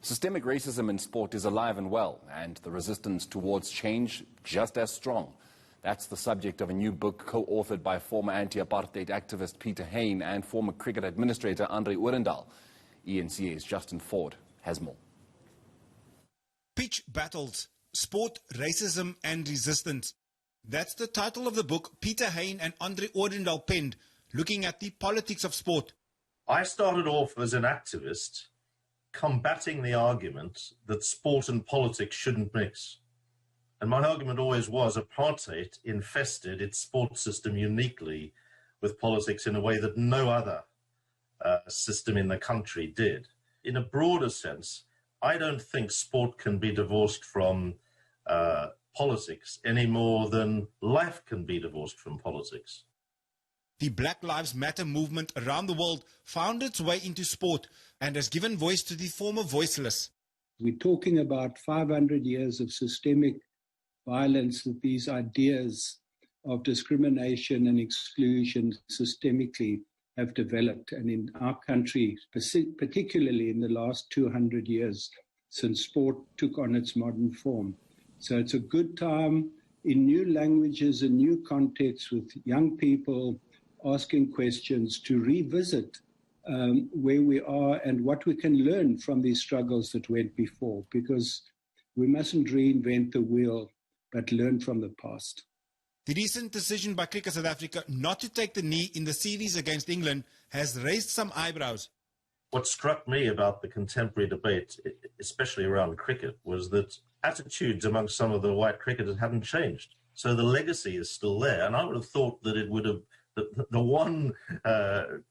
Systemic racism in sport is alive and well, and the resistance towards change just as strong. That's the subject of a new book co-authored by former anti-apartheid activist Peter Hain and former cricket administrator Andre Odendaal. ENCA's Justin Ford has more. Pitch Battles, Sport, Racism and Resistance. That's the title of the book Peter Hain and Andre Odendaal penned, looking at the politics of sport. I started off as an activist, combating the argument that sport and politics shouldn't mix. And my argument always was apartheid infested its sports system uniquely with politics in a way that no other system in the country did. In a broader sense, I don't think sport can be divorced from politics any more than life can be divorced from politics. The Black Lives Matter movement around the world found its way into sport and has given voice to the former voiceless. We're talking about 500 years of systemic violence, that these ideas of discrimination and exclusion systemically have developed. And in our country, particularly in the last 200 years, since sport took on its modern form. So it's a good time in new languages and new contexts with young people asking questions to revisit where we are and what we can learn from these struggles that went before, because we mustn't reinvent the wheel, but learn from the past. The recent decision by Cricket South Africa not to take the knee in the series against England has raised some eyebrows. What struck me about the contemporary debate, especially around cricket, was that attitudes amongst some of the white cricketers haven't changed. So the legacy is still there. And I would have thought that it would have the one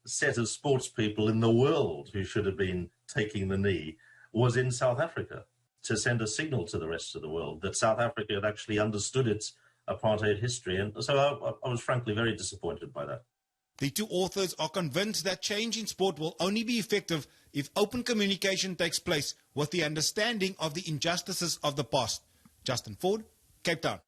set of sports people in the world who should have been taking the knee was in South Africa, to send a signal to the rest of the world that South Africa had actually understood its apartheid history. And so I was frankly very disappointed by that. The two authors are convinced that change in sport will only be effective if open communication takes place with the understanding of the injustices of the past. Justin Ford, Cape Town.